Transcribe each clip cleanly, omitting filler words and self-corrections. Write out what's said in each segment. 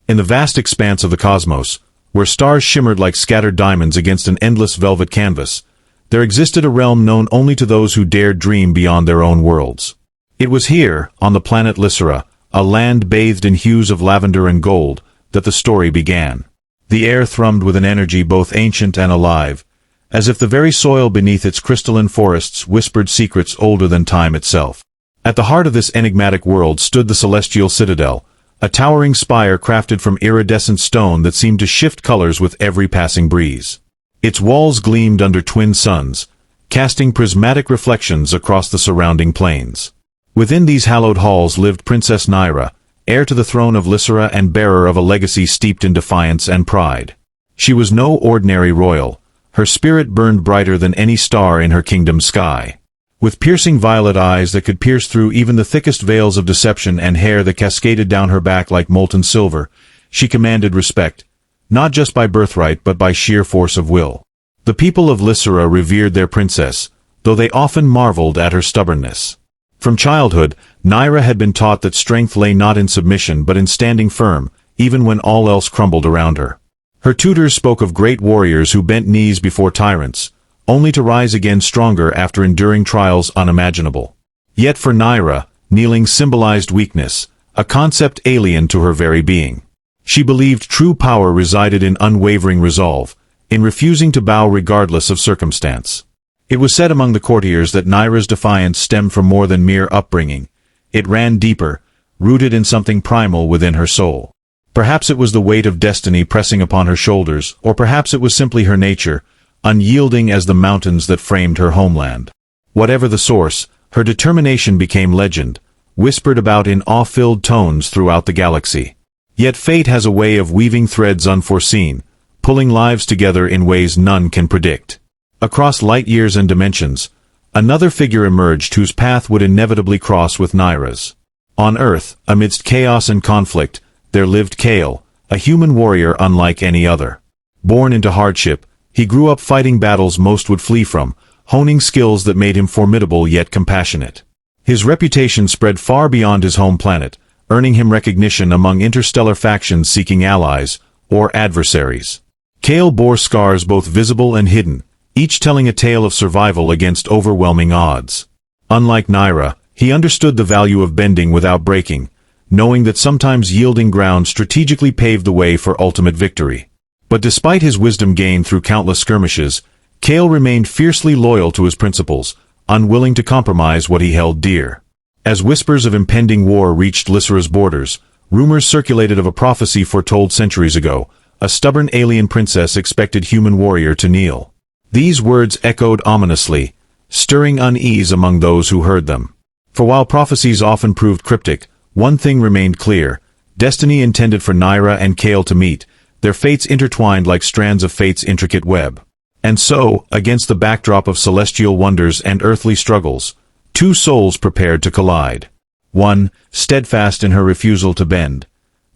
In the vast expanse of the cosmos, where stars shimmered like scattered diamonds against an endless velvet canvas, there existed a realm known only to those who dared dream beyond their own worlds. It was here, on the planet Lysera, a land bathed in hues of lavender and gold, that the story began. The air thrummed with an energy both ancient and alive, as if the very soil beneath its crystalline forests whispered secrets older than time itself. At the heart of this enigmatic world stood the celestial citadel, a towering spire crafted from iridescent stone that seemed to shift colors with every passing breeze. Its walls gleamed under twin suns, casting prismatic reflections across the surrounding plains. Within these hallowed halls lived Princess Nyra, heir to the throne of Lysera and bearer of a legacy steeped in defiance and pride. She was no ordinary royal. Her spirit burned brighter than any star in her kingdom's sky. With piercing violet eyes that could pierce through even the thickest veils of deception and hair that cascaded down her back like molten silver, she commanded respect, not just by birthright but by sheer force of will. The people of Lysera revered their princess, though they often marveled at her stubbornness. From childhood, Nyra had been taught that strength lay not in submission but in standing firm, even when all else crumbled around her. Her tutors spoke of great warriors who bent knees before tyrants, only to rise again stronger after enduring trials unimaginable. Yet for Nyra, kneeling symbolized weakness, a concept alien to her very being. She believed true power resided in unwavering resolve, in refusing to bow regardless of circumstance. It was said among the courtiers that Nyra's defiance stemmed from more than mere upbringing. It ran deeper, rooted in something primal within her soul. Perhaps it was the weight of destiny pressing upon her shoulders, or perhaps it was simply her nature, unyielding as the mountains that framed her homeland. Whatever the source, her determination became legend, whispered about in awe-filled tones throughout the galaxy. Yet fate has a way of weaving threads unforeseen, pulling lives together in ways none can predict. Across light years and dimensions, another figure emerged whose path would inevitably cross with Nyra's. On Earth, amidst chaos and conflict, there lived Kale, a human warrior unlike any other. Born into hardship, he grew up fighting battles most would flee from, honing skills that made him formidable yet compassionate. His reputation spread far beyond his home planet, earning him recognition among interstellar factions seeking allies, or adversaries. Kale bore scars both visible and hidden, each telling a tale of survival against overwhelming odds. Unlike Nyra, he understood the value of bending without breaking, knowing that sometimes yielding ground strategically paved the way for ultimate victory. But despite his wisdom gained through countless skirmishes, Kale remained fiercely loyal to his principles, unwilling to compromise what he held dear. As whispers of impending war reached Lysera's borders, rumors circulated of a prophecy foretold centuries ago: a stubborn alien princess expected human warrior to kneel. These words echoed ominously, stirring unease among those who heard them. For while prophecies often proved cryptic, one thing remained clear: destiny intended for Nyra and Kale to meet, their fates intertwined like strands of fate's intricate web. And so, against the backdrop of celestial wonders and earthly struggles, two souls prepared to collide. One, steadfast in her refusal to bend.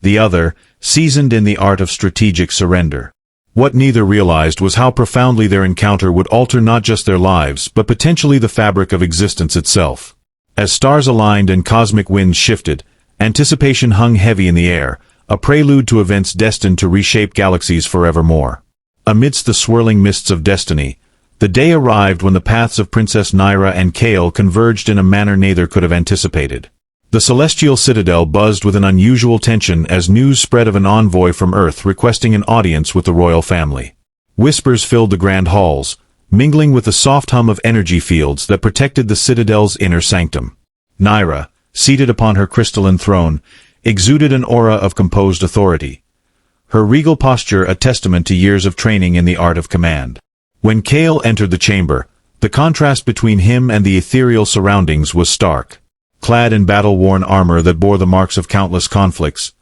The other, seasoned in the art of strategic surrender. What neither realized was how profoundly their encounter would alter not just their lives but potentially the fabric of existence itself. As stars aligned and cosmic winds shifted, anticipation hung heavy in the air, a prelude to events destined to reshape galaxies forevermore. Amidst the swirling mists of destiny, the day arrived when the paths of Princess Nyra and Kale converged in a manner neither could have anticipated. The celestial citadel buzzed with an unusual tension as news spread of an envoy from Earth requesting an audience with the royal family. Whispers filled the grand halls, mingling with the soft hum of energy fields that protected the citadel's inner sanctum. Nyra, seated upon her crystalline throne, exuded an aura of composed authority, her regal posture a testament to years of training in the art of command. When Kale entered the chamber, the contrast between him and the ethereal surroundings was stark. Clad in battle-worn armor that bore the marks of countless conflicts,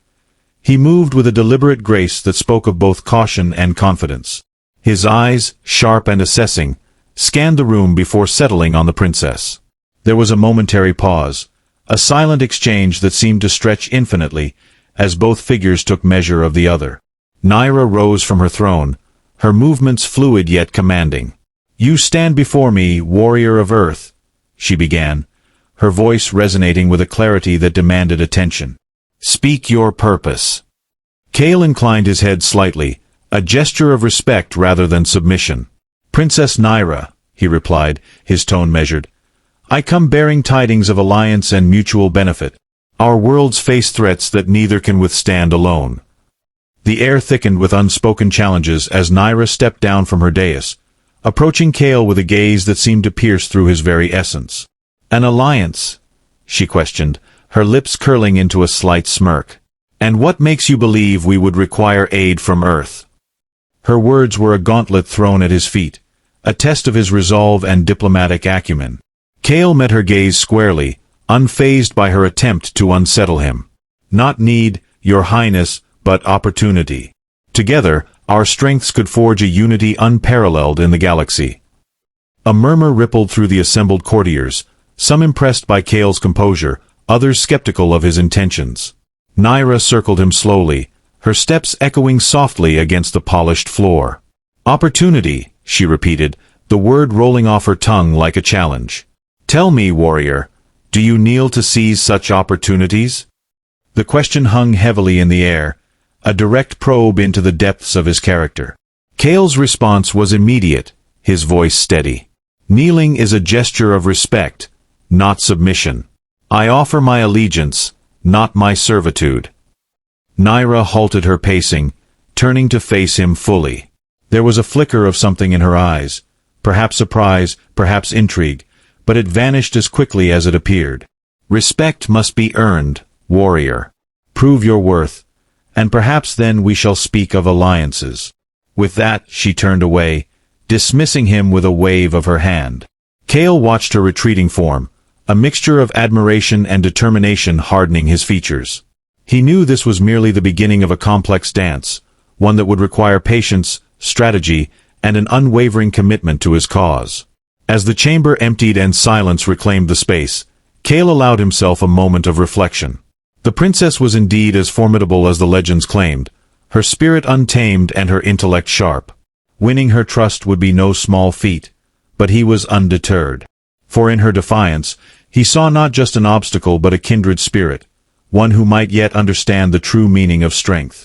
he moved with a deliberate grace that spoke of both caution and confidence. His eyes, sharp and assessing, scanned the room before settling on the princess. There was a momentary pause, a silent exchange that seemed to stretch infinitely, as both figures took measure of the other. Nyra rose from her throne, her movements fluid yet commanding. "You stand before me, warrior of Earth," she began, her voice resonating with a clarity that demanded attention. "Speak your purpose." Kale inclined his head slightly, a gesture of respect rather than submission. "Princess Naira," he replied, his tone measured, "I come bearing tidings of alliance and mutual benefit. Our worlds face threats that neither can withstand alone." The air thickened with unspoken challenges as Naira stepped down from her dais, approaching Kale with a gaze that seemed to pierce through his very essence. "An alliance?" she questioned, her lips curling into a slight smirk. "And what makes you believe we would require aid from Earth?" Her words were a gauntlet thrown at his feet, a test of his resolve and diplomatic acumen. Kale met her gaze squarely, unfazed by her attempt to unsettle him. "Not need, Your Highness, but opportunity. Together, our strengths could forge a unity unparalleled in the galaxy." A murmur rippled through the assembled courtiers, some impressed by Kale's composure, others skeptical of his intentions. Naira circled him slowly, her steps echoing softly against the polished floor. "Opportunity," she repeated, the word rolling off her tongue like a challenge. "Tell me, warrior, do you kneel to seize such opportunities?" The question hung heavily in the air, a direct probe into the depths of his character. Kale's response was immediate, his voice steady. "Kneeling is a gesture of respect, not submission. I offer my allegiance, not my servitude." Naira halted her pacing, turning to face him fully. There was a flicker of something in her eyes, perhaps surprise, perhaps intrigue, but it vanished as quickly as it appeared. "Respect must be earned, warrior. Prove your worth, and perhaps then we shall speak of alliances." With that, she turned away, dismissing him with a wave of her hand. Kale watched her retreating form, a mixture of admiration and determination hardening his features. He knew this was merely the beginning of a complex dance, one that would require patience, strategy, and an unwavering commitment to his cause. As the chamber emptied and silence reclaimed the space, Kale allowed himself a moment of reflection. The princess was indeed as formidable as the legends claimed, her spirit untamed and her intellect sharp. Winning her trust would be no small feat, but he was undeterred. For in her defiance, he saw not just an obstacle but a kindred spirit, one who might yet understand the true meaning of strength.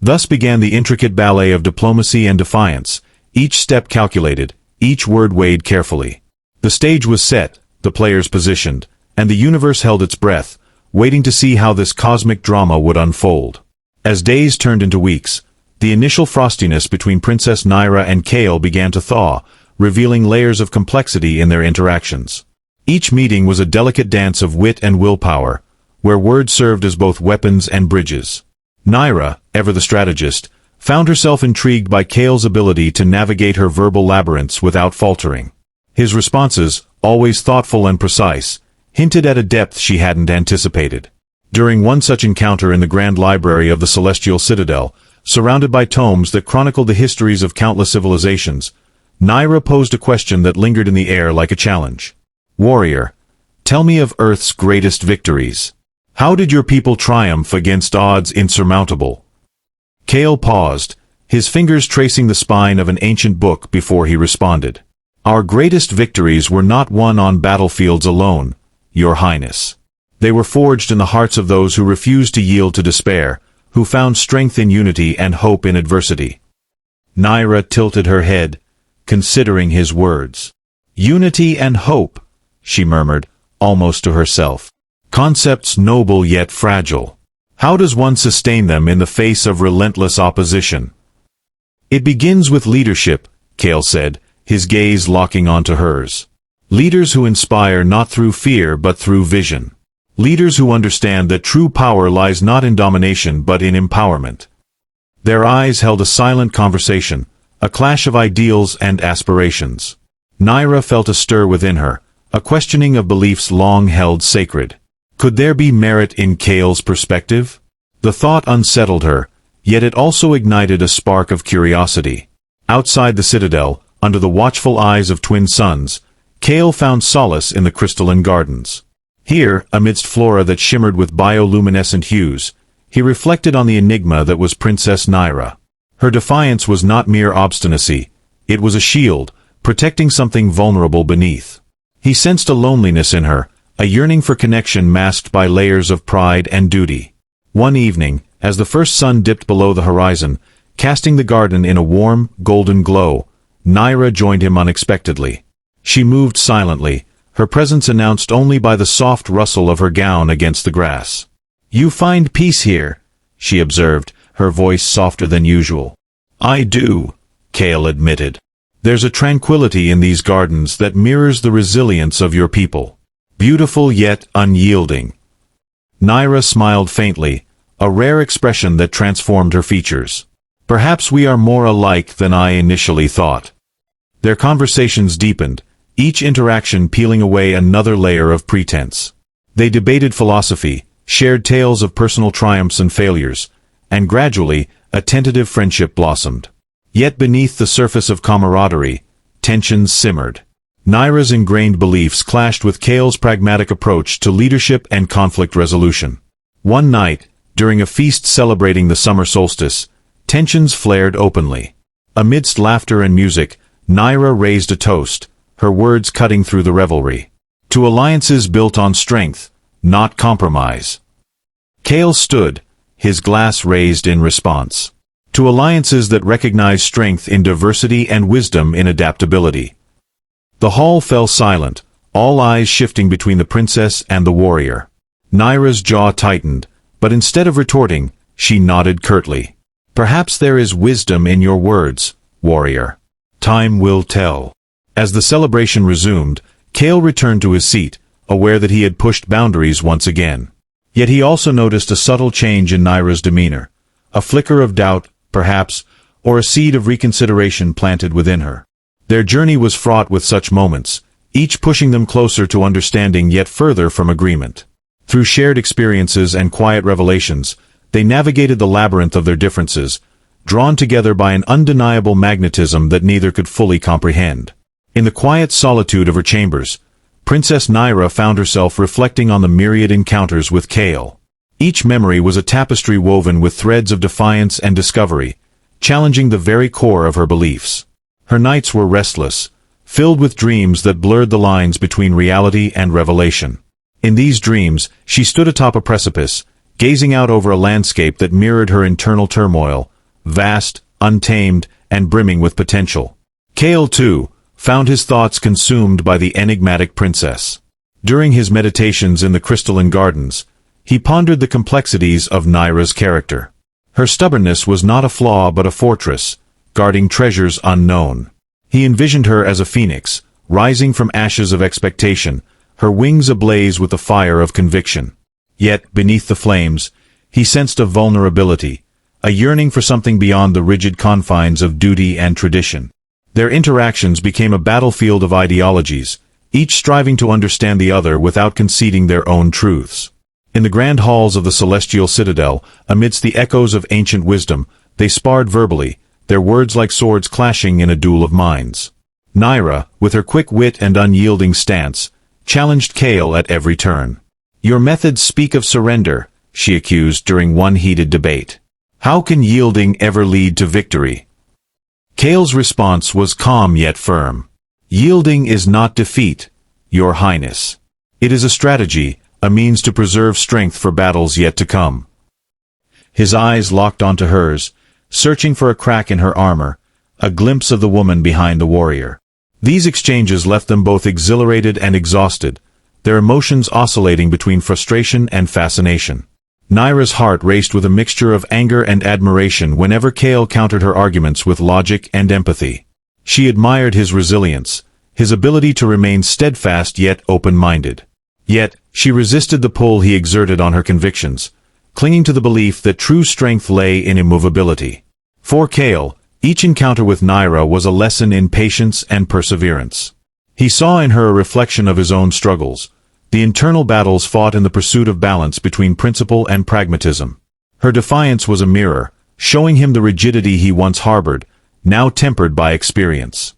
Thus began the intricate ballet of diplomacy and defiance, each step calculated, each word weighed carefully. The stage was set, the players positioned, and the universe held its breath, waiting to see how this cosmic drama would unfold. As days turned into weeks, the initial frostiness between Princess Naira and Kale began to thaw, revealing layers of complexity in their interactions. Each meeting was a delicate dance of wit and willpower, where words served as both weapons and bridges. Naira, ever the strategist, found herself intrigued by Kale's ability to navigate her verbal labyrinths without faltering. His responses, always thoughtful and precise, hinted at a depth she hadn't anticipated. During one such encounter in the Grand Library of the Celestial Citadel, surrounded by tomes that chronicled the histories of countless civilizations, Naira posed a question that lingered in the air like a challenge. "Warrior, tell me of Earth's greatest victories. How did your people triumph against odds insurmountable?" Kale paused, his fingers tracing the spine of an ancient book before he responded. "Our greatest victories were not won on battlefields alone, Your Highness. They were forged in the hearts of those who refused to yield to despair, who found strength in unity and hope in adversity." Naira tilted her head, considering his words. "Unity and hope," she murmured, almost to herself. "Concepts noble yet fragile. How does one sustain them in the face of relentless opposition?" "It begins with leadership," Kale said, his gaze locking onto hers. "Leaders who inspire not through fear but through vision. Leaders who understand that true power lies not in domination but in empowerment." Their eyes held a silent conversation, a clash of ideals and aspirations. Naira felt a stir within her, a questioning of beliefs long held sacred. Could there be merit in Kale's perspective? The thought unsettled her, yet it also ignited a spark of curiosity. Outside the citadel, under the watchful eyes of twin suns, Kale found solace in the crystalline gardens. Here, amidst flora that shimmered with bioluminescent hues, he reflected on the enigma that was Princess Naira. Her defiance was not mere obstinacy, it was a shield, protecting something vulnerable beneath. He sensed a loneliness in her, a yearning for connection masked by layers of pride and duty. One evening, As the first sun dipped below the horizon, casting the garden in a warm, golden glow, Naira joined him unexpectedly. She moved silently, her presence announced only by the soft rustle of her gown against the grass. "You find peace here," she observed, her voice softer than usual. "I do," Kale admitted. "There's a tranquility in these gardens that mirrors the resilience of your people. Beautiful yet unyielding." Naira smiled faintly, a rare expression that transformed her features. "Perhaps we are more alike than I initially thought." Their conversations deepened, each interaction peeling away another layer of pretense. They debated philosophy, shared tales of personal triumphs and failures, and gradually, a tentative friendship blossomed. Yet beneath the surface of camaraderie, tensions simmered. Naira's ingrained beliefs clashed with Kale's pragmatic approach to leadership and conflict resolution. One night, during a feast celebrating the summer solstice, tensions flared openly. Amidst laughter and music, Naira raised a toast, her words cutting through the revelry. "To alliances built on strength, not compromise." Kale stood, his glass raised in response. "To alliances that recognize strength in diversity and wisdom in adaptability." The hall fell silent, all eyes shifting between the princess and the warrior. Naira's jaw tightened, but instead of retorting, she nodded curtly. "Perhaps there is wisdom in your words, warrior. Time will tell." As the celebration resumed, Kale returned to his seat, aware that he had pushed boundaries once again. Yet he also noticed a subtle change in Naira's demeanor, a flicker of doubt, perhaps, or a seed of reconsideration planted within her. Their journey was fraught with such moments, each pushing them closer to understanding yet further from agreement. Through shared experiences and quiet revelations, they navigated the labyrinth of their differences, drawn together by an undeniable magnetism that neither could fully comprehend. In the quiet solitude of her chambers, Princess Naira found herself reflecting on the myriad encounters with Kale. Each memory was a tapestry woven with threads of defiance and discovery, challenging the very core of her beliefs. Her nights were restless, filled with dreams that blurred the lines between reality and revelation. In these dreams, she stood atop a precipice, gazing out over a landscape that mirrored her internal turmoil, vast, untamed, and brimming with potential. Kale, too, found his thoughts consumed by the enigmatic princess. During his meditations in the crystalline gardens, he pondered the complexities of Naira's character. Her stubbornness was not a flaw but a fortress, guarding treasures unknown. He envisioned her as a phoenix, rising from ashes of expectation, her wings ablaze with the fire of conviction. Yet, beneath the flames, he sensed a vulnerability, a yearning for something beyond the rigid confines of duty and tradition. Their interactions became a battlefield of ideologies, each striving to understand the other without conceding their own truths. In the grand halls of the celestial citadel, amidst the echoes of ancient wisdom, they sparred verbally, their words like swords clashing in a duel of minds. Naira, with her quick wit and unyielding stance, challenged Kale at every turn. "Your methods speak of surrender," she accused during one heated debate. "How can yielding ever lead to victory?" Kale's response was calm yet firm. "Yielding is not defeat, Your Highness. It is a strategy, a means to preserve strength for battles yet to come." His eyes locked onto hers, searching for a crack in her armor, a glimpse of the woman behind the warrior. These exchanges left them both exhilarated and exhausted, their emotions oscillating between frustration and fascination. Naira's heart raced with a mixture of anger and admiration whenever Kale countered her arguments with logic and empathy. She admired his resilience, his ability to remain steadfast yet open-minded. Yet, she resisted the pull he exerted on her convictions, clinging to the belief that true strength lay in immovability. For Kale, each encounter with Naira was a lesson in patience and perseverance. He saw in her a reflection of his own struggles, the internal battles fought in the pursuit of balance between principle and pragmatism. Her defiance was a mirror, showing him the rigidity he once harbored, now tempered by experience.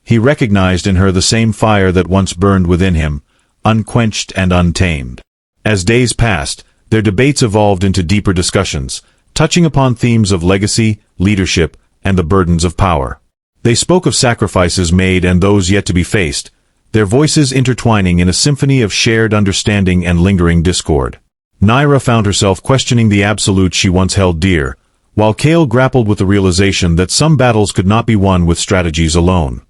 He recognized in her the same fire that once burned within him, unquenched and untamed. As days passed, their debates evolved into deeper discussions, touching upon themes of legacy, leadership, and the burdens of power. They spoke of sacrifices made and those yet to be faced, their voices intertwining in a symphony of shared understanding and lingering discord. Naira found herself questioning the absolute she once held dear, while Kale grappled with the realization that some battles could not be won with strategies alone.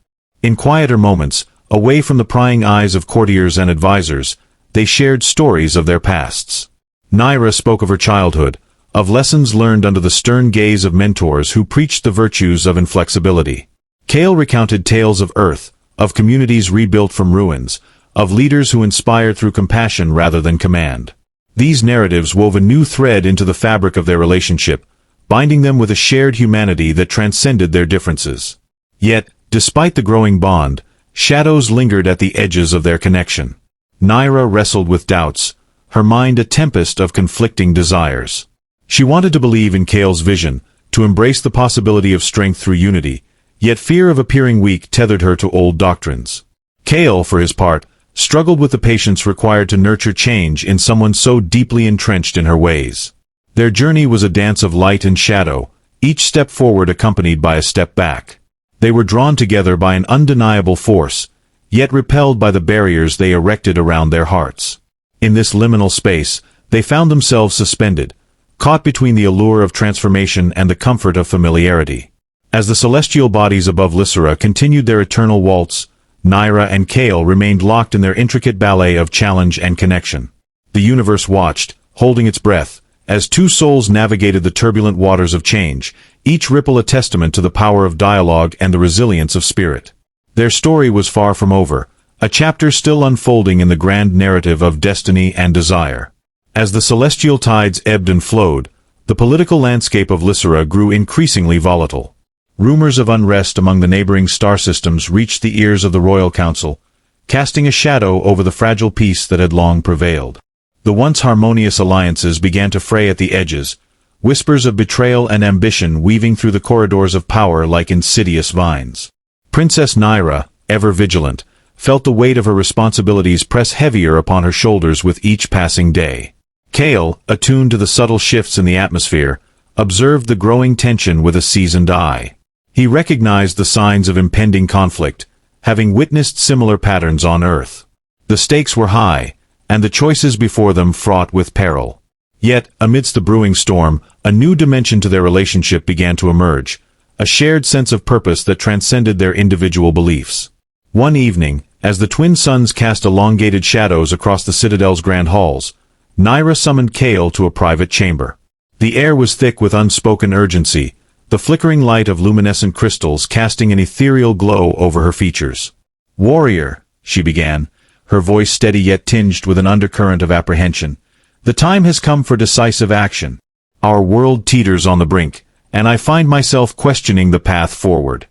In quieter moments, away from the prying eyes of courtiers and advisors, they shared stories of their pasts. Naira spoke of her childhood, of lessons learned under the stern gaze of mentors who preached the virtues of inflexibility. Kale recounted tales of Earth, of communities rebuilt from ruins, of leaders who inspired through compassion rather than command. These narratives wove a new thread into the fabric of their relationship, binding them with a shared humanity that transcended their differences. Yet, despite the growing bond, shadows lingered at the edges of their connection. Naira wrestled with doubts, her mind a tempest of conflicting desires. She wanted to believe in Kale's vision, to embrace the possibility of strength through unity, yet fear of appearing weak tethered her to old doctrines. Kale, for his part, struggled with the patience required to nurture change in someone so deeply entrenched in her ways. Their journey was a dance of light and shadow, each step forward accompanied by a step back. They were drawn together by an undeniable force, yet repelled by the barriers they erected around their hearts. In this liminal space, they found themselves suspended, caught between the allure of transformation and the comfort of familiarity. As the celestial bodies above Lysera continued their eternal waltz, Naira and Kale remained locked in their intricate ballet of challenge and connection. The universe watched, holding its breath, as two souls navigated the turbulent waters of change, each ripple a testament to the power of dialogue and the resilience of spirit. Their story was far from over, a chapter still unfolding in the grand narrative of destiny and desire. As the celestial tides ebbed and flowed, the political landscape of Lysera grew increasingly volatile. Rumors of unrest among the neighboring star systems reached the ears of the Royal Council, casting a shadow over the fragile peace that had long prevailed. The once harmonious alliances began to fray at the edges, whispers of betrayal and ambition weaving through the corridors of power like insidious vines. Princess Naira, ever vigilant, felt the weight of her responsibilities press heavier upon her shoulders with each passing day. Kale, attuned to the subtle shifts in the atmosphere, observed the growing tension with a seasoned eye. He recognized the signs of impending conflict, having witnessed similar patterns on Earth. The stakes were high, and the choices before them fraught with peril. Yet, amidst the brewing storm, a new dimension to their relationship began to emerge, a shared sense of purpose that transcended their individual beliefs. One evening, as the twin suns cast elongated shadows across the Citadel's grand halls, Naira summoned Kale to a private chamber. The air was thick with unspoken urgency, the flickering light of luminescent crystals casting an ethereal glow over her features. "Warrior," she began, her voice steady yet tinged with an undercurrent of apprehension, "the time has come for decisive action. Our world teeters on the brink, and I find myself questioning the path forward."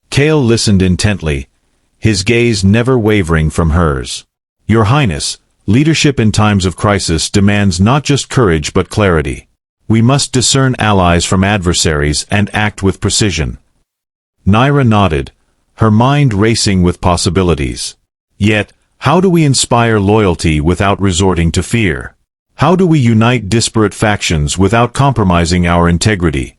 Kale listened intently, his gaze never wavering from hers. "Your Highness, leadership in times of crisis demands not just courage but clarity. We must discern allies from adversaries and act with precision." Naira nodded, her mind racing with possibilities. Yet, how do we inspire loyalty without resorting to fear? How do we unite disparate factions without compromising our integrity?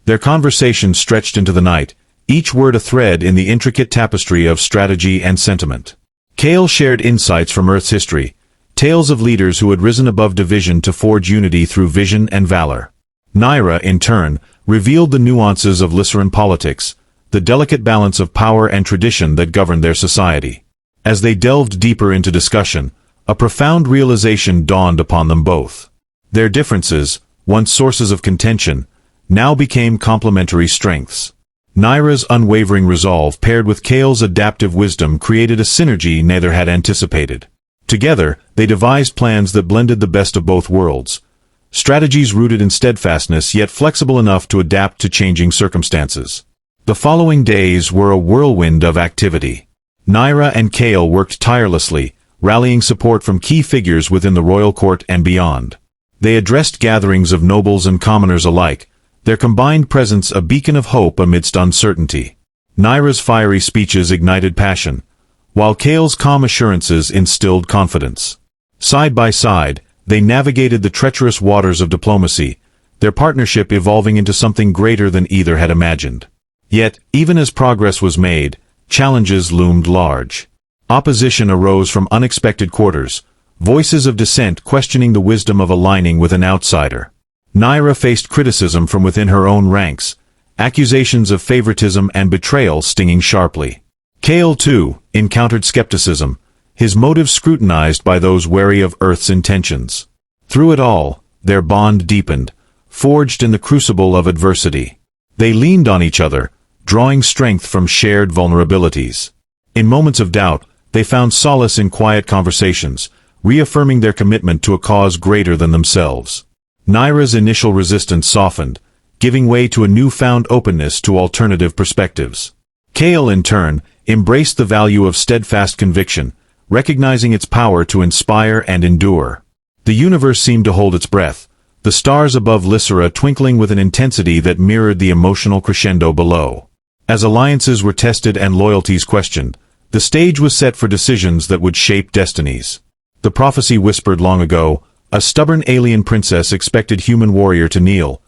Their conversation stretched into the night, each word a thread in the intricate tapestry of strategy and sentiment. Kale shared insights from Earth's history, tales of leaders who had risen above division to forge unity through vision and valor. Naira, in turn, revealed the nuances of Lyseran politics, the delicate balance of power and tradition that governed their society. As they delved deeper into discussion, a profound realization dawned upon them both. Their differences, once sources of contention, now became complementary strengths. Naira's unwavering resolve paired with Kale's adaptive wisdom created a synergy neither had anticipated. Together, they devised plans that blended the best of both worlds, strategies rooted in steadfastness yet flexible enough to adapt to changing circumstances. The following days were a whirlwind of activity. Naira and Kale worked tirelessly, rallying support from key figures within the royal court and beyond. They addressed gatherings of nobles and commoners alike, their combined presence a beacon of hope amidst uncertainty. Naira's fiery speeches ignited passion, while Kale's calm assurances instilled confidence. Side by side, they navigated the treacherous waters of diplomacy, their partnership evolving into something greater than either had imagined. Yet, even as progress was made, challenges loomed large. Opposition arose from unexpected quarters, voices of dissent questioning the wisdom of aligning with an outsider. Naira faced criticism from within her own ranks, accusations of favoritism and betrayal stinging sharply. Kale, too, encountered skepticism, his motives scrutinized by those wary of Earth's intentions. Through it all, their bond deepened, forged in the crucible of adversity. They leaned on each other, drawing strength from shared vulnerabilities. In moments of doubt, they found solace in quiet conversations, reaffirming their commitment to a cause greater than themselves. Naira's initial resistance softened, giving way to a newfound openness to alternative perspectives. Kale, in turn, embraced the value of steadfast conviction, recognizing its power to inspire and endure. The universe seemed to hold its breath, the stars above Lysera twinkling with an intensity that mirrored the emotional crescendo below. As alliances were tested and loyalties questioned, the stage was set for decisions that would shape destinies. The prophecy whispered long ago, a stubborn alien princess expected human warrior to kneel,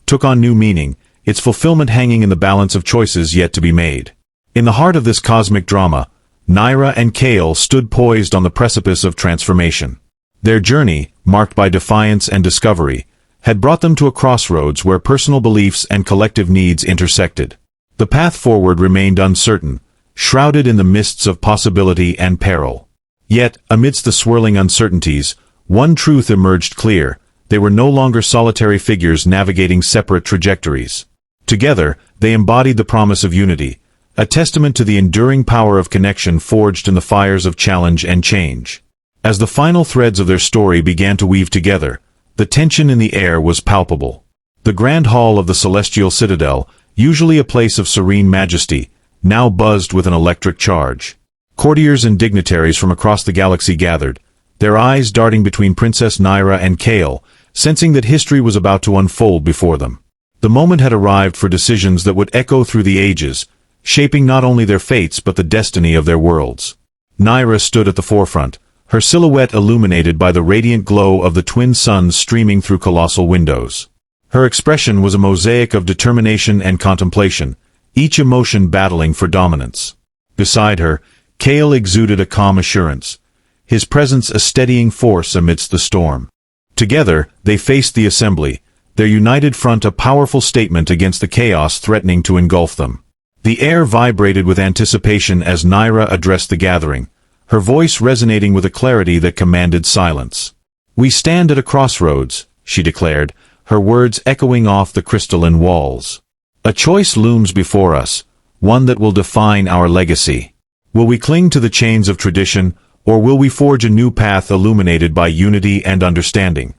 took on new meaning, its fulfillment hanging in the balance of choices yet to be made. In the heart of this cosmic drama, Naira and Kale stood poised on the precipice of transformation. Their journey, marked by defiance and discovery, had brought them to a crossroads where personal beliefs and collective needs intersected. The path forward remained uncertain, shrouded in the mists of possibility and peril. Yet, amidst the swirling uncertainties, one truth emerged clear: they were no longer solitary figures navigating separate trajectories. Together, they embodied the promise of unity, a testament to the enduring power of connection forged in the fires of challenge and change. As the final threads of their story began to weave together, the tension in the air was palpable. The grand hall of the celestial citadel, usually a place of serene majesty, now buzzed with an electric charge. Courtiers and dignitaries from across the galaxy gathered, their eyes darting between Princess Naira and Kale, sensing that history was about to unfold before them. The moment had arrived for decisions that would echo through the ages, shaping not only their fates but the destiny of their worlds. Naira stood at the forefront, her silhouette illuminated by the radiant glow of the twin suns streaming through colossal windows. Her expression was a mosaic of determination and contemplation, each emotion battling for dominance. Beside her, Kale exuded a calm assurance, his presence a steadying force amidst the storm. Together, they faced the assembly, their united front a powerful statement against the chaos threatening to engulf them. The air vibrated with anticipation as Naira addressed the gathering, her voice resonating with a clarity that commanded silence. "We stand at a crossroads," she declared, her words echoing off the crystalline walls. "A choice looms before us, one that will define our legacy. Will we cling to the chains of tradition, or will we forge a new path illuminated by unity and understanding?"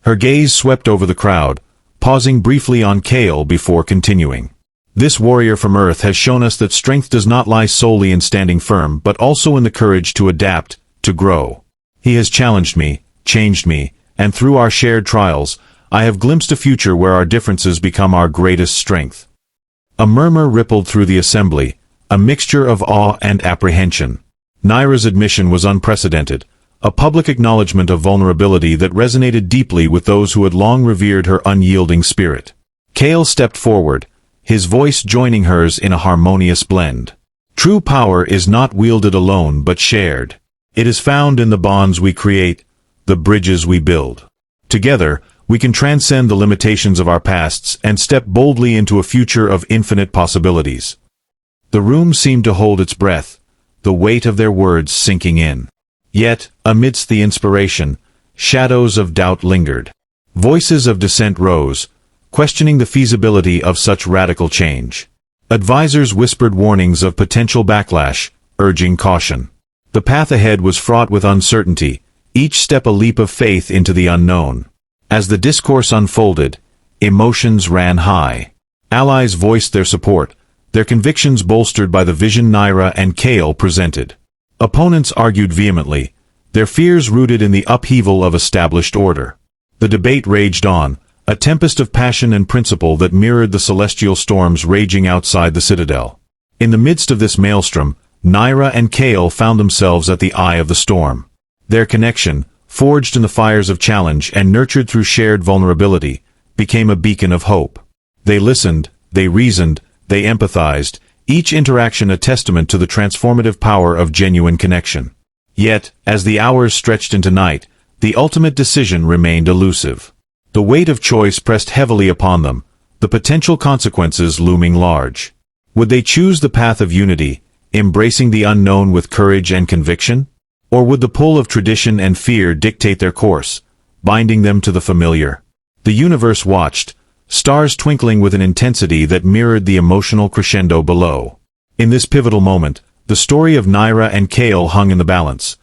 Her gaze swept over the crowd, pausing briefly on Kale before continuing. "This warrior from Earth has shown us that strength does not lie solely in standing firm but also in the courage to adapt, to grow. He has challenged me, changed me, and through our shared trials, I have glimpsed a future where our differences become our greatest strength." A murmur rippled through the assembly, a mixture of awe and apprehension. Naira's admission was unprecedented, a public acknowledgement of vulnerability that resonated deeply with those who had long revered her unyielding spirit. Kale stepped forward, his voice joining hers in a harmonious blend. "True power is not wielded alone but shared. It is found in the bonds we create, the bridges we build. Together, we can transcend the limitations of our pasts and step boldly into a future of infinite possibilities." The room seemed to hold its breath, the weight of their words sinking in. Yet, amidst the inspiration, shadows of doubt lingered. Voices of dissent rose, questioning the feasibility of such radical change. Advisors whispered warnings of potential backlash, urging caution. The path ahead was fraught with uncertainty, each step a leap of faith into the unknown. As the discourse unfolded, emotions ran high. Allies voiced their support, their convictions bolstered by the vision Naira and Kale presented. Opponents argued vehemently, their fears rooted in the upheaval of established order. The debate raged on, a tempest of passion and principle that mirrored the celestial storms raging outside the citadel. In the midst of this maelstrom, Naira and Kale found themselves at the eye of the storm. Their connection, forged in the fires of challenge and nurtured through shared vulnerability, became a beacon of hope. They listened, they reasoned, they empathized, each interaction a testament to the transformative power of genuine connection. Yet, as the hours stretched into night, the ultimate decision remained elusive. The weight of choice pressed heavily upon them, the potential consequences looming large. Would they choose the path of unity, embracing the unknown with courage and conviction? Or would the pull of tradition and fear dictate their course, binding them to the familiar? The universe watched, stars twinkling with an intensity that mirrored the emotional crescendo below. In this pivotal moment, the story of Naira and Kale hung in the balance,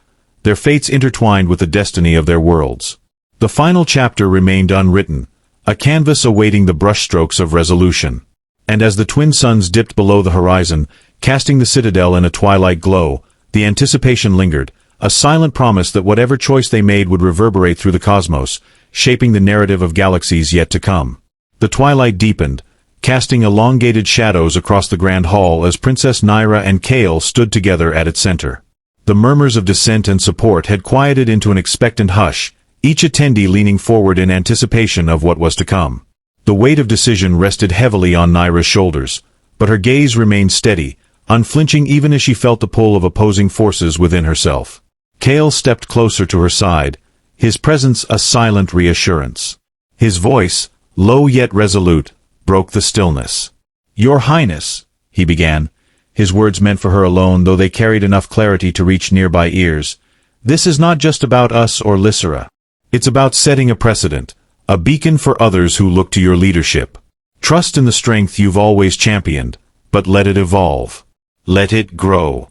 their fates intertwined with the destiny of their worlds. The final chapter remained unwritten, a canvas awaiting the brushstrokes of resolution. And as the twin suns dipped below the horizon, casting the citadel in a twilight glow, the anticipation lingered, a silent promise that whatever choice they made would reverberate through the cosmos, shaping the narrative of galaxies yet to come. The twilight deepened, casting elongated shadows across the grand hall as Princess Naira and Kale stood together at its center. The murmurs of dissent and support had quieted into an expectant hush, each attendee leaning forward in anticipation of what was to come. The weight of decision rested heavily on Naira's shoulders, but her gaze remained steady, unflinching even as she felt the pull of opposing forces within herself. Kale stepped closer to her side, his presence a silent reassurance. His voice, low yet resolute, broke the stillness. "Your Highness," he began, his words meant for her alone though they carried enough clarity to reach nearby ears, "this is not just about us or Lysera. It's about setting a precedent, a beacon for others who look to your leadership. Trust in the strength you've always championed, but let it evolve. Let it grow."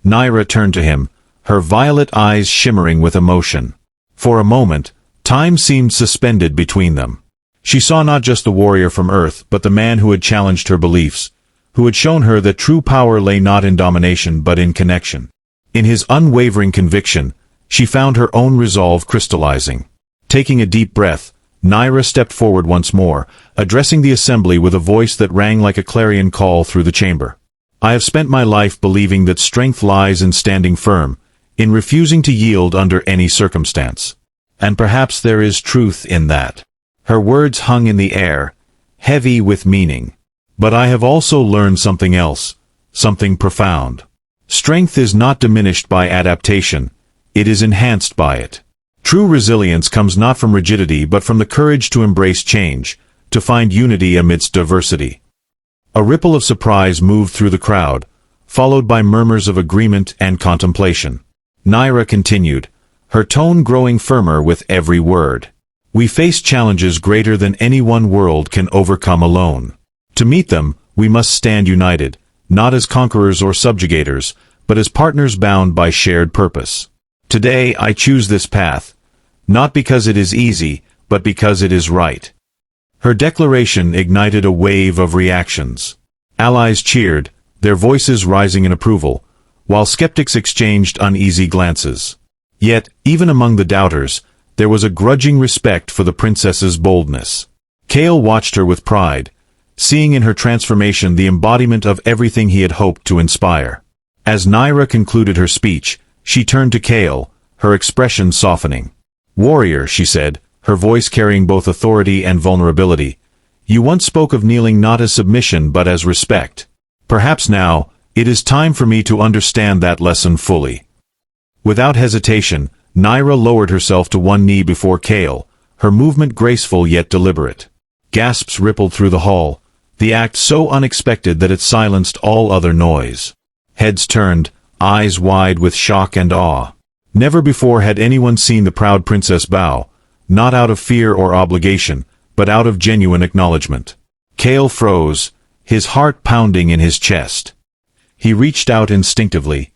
Naira turned to him, her violet eyes shimmering with emotion. For a moment, time seemed suspended between them. She saw not just the warrior from Earth, but the man who had challenged her beliefs, who had shown her that true power lay not in domination but in connection. In his unwavering conviction, she found her own resolve crystallizing. Taking a deep breath, Naira stepped forward once more, addressing the assembly with a voice that rang like a clarion call through the chamber. "I have spent my life believing that strength lies in standing firm, in refusing to yield under any circumstance. And perhaps there is truth in that." Her words hung in the air, heavy with meaning. "But I have also learned something else, something profound. Strength is not diminished by adaptation, it is enhanced by it. True resilience comes not from rigidity but from the courage to embrace change, to find unity amidst diversity." A ripple of surprise moved through the crowd, followed by murmurs of agreement and contemplation. Naira continued, her tone growing firmer with every word. "We face challenges greater than any one world can overcome alone. To meet them, we must stand united, not as conquerors or subjugators, but as partners bound by shared purpose. Today I choose this path, not because it is easy, but because it is right." Her declaration ignited a wave of reactions. Allies cheered, their voices rising in approval, while skeptics exchanged uneasy glances. Yet, even among the doubters, there was a grudging respect for the princess's boldness. Kale watched her with pride, seeing in her transformation the embodiment of everything he had hoped to inspire. As Naira concluded her speech, she turned to Kale, her expression softening. "Warrior," she said, her voice carrying both authority and vulnerability, "you once spoke of kneeling not as submission but as respect. Perhaps now, it is time for me to understand that lesson fully." Without hesitation, Naira lowered herself to one knee before Kale, her movement graceful yet deliberate. Gasps rippled through the hall, the act so unexpected that it silenced all other noise. Heads turned, eyes wide with shock and awe. Never before had anyone seen the proud princess bow, not out of fear or obligation, but out of genuine acknowledgement. Kale froze, his heart pounding in his chest. He reached out instinctively,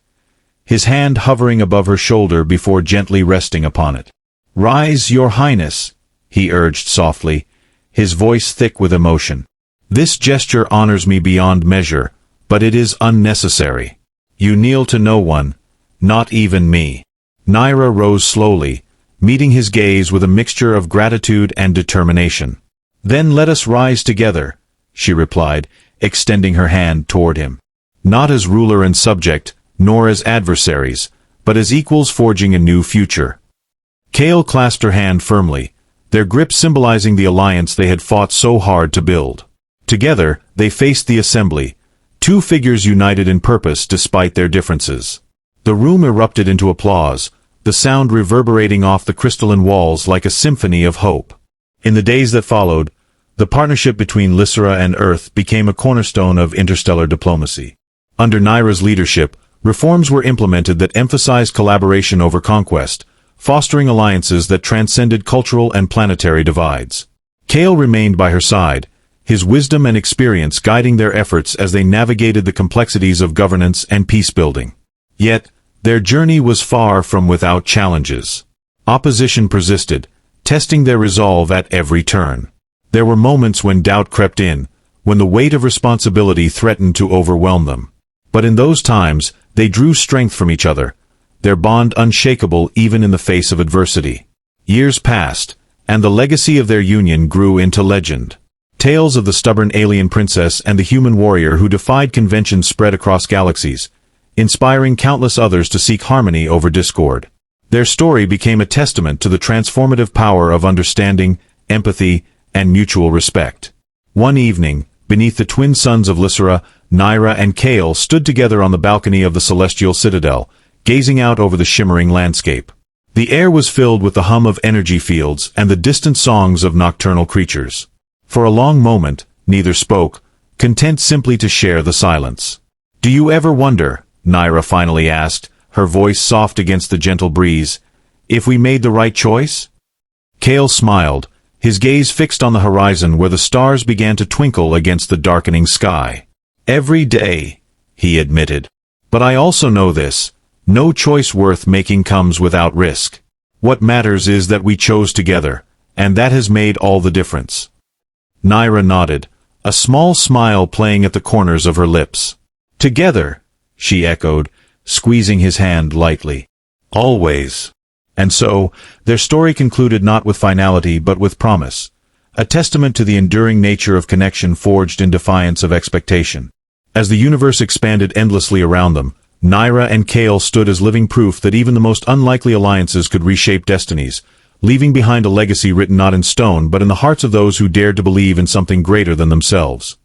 his hand hovering above her shoulder before gently resting upon it. "Rise, Your Highness," he urged softly, his voice thick with emotion. "This gesture honors me beyond measure, but it is unnecessary. You kneel to no one, not even me." Naira rose slowly, meeting his gaze with a mixture of gratitude and determination. "Then let us rise together," she replied, extending her hand toward him. "Not as ruler and subject, nor as adversaries, but as equals forging a new future." Kale clasped her hand firmly, their grip symbolizing the alliance they had fought so hard to build. Together, they faced the assembly, two figures united in purpose despite their differences. The room erupted into applause, the sound reverberating off the crystalline walls like a symphony of hope. In the days that followed, the partnership between Lysera and Earth became a cornerstone of interstellar diplomacy. Under Nyra's leadership, reforms were implemented that emphasized collaboration over conquest, fostering alliances that transcended cultural and planetary divides. Kale remained by her side, his wisdom and experience guiding their efforts as they navigated the complexities of governance and peace-building. Yet, their journey was far from without challenges. Opposition persisted, testing their resolve at every turn. There were moments when doubt crept in, when the weight of responsibility threatened to overwhelm them. But in those times, they drew strength from each other, their bond unshakable even in the face of adversity. Years passed, and the legacy of their union grew into legend. Tales of the stubborn alien princess and the human warrior who defied convention spread across galaxies, inspiring countless others to seek harmony over discord. Their story became a testament to the transformative power of understanding, empathy, and mutual respect. One evening, beneath the twin suns of Lysera, Nyra and Kale stood together on the balcony of the celestial citadel, gazing out over the shimmering landscape. The air was filled with the hum of energy fields and the distant songs of nocturnal creatures. For a long moment, neither spoke, content simply to share the silence. "Do you ever wonder," Nyra finally asked, her voice soft against the gentle breeze, "if we made the right choice?" Kale smiled, his gaze fixed on the horizon where the stars began to twinkle against the darkening sky. "Every day," he admitted. "But I also know this. No choice worth making comes without risk. What matters is that we chose together, and that has made all the difference." Nyra nodded, a small smile playing at the corners of her lips. "Together," she echoed, squeezing his hand lightly. "Always." And so, their story concluded not with finality but with promise, a testament to the enduring nature of connection forged in defiance of expectation. As the universe expanded endlessly around them, Nyra and Kale stood as living proof that even the most unlikely alliances could reshape destinies, leaving behind a legacy written not in stone but in the hearts of those who dared to believe in something greater than themselves.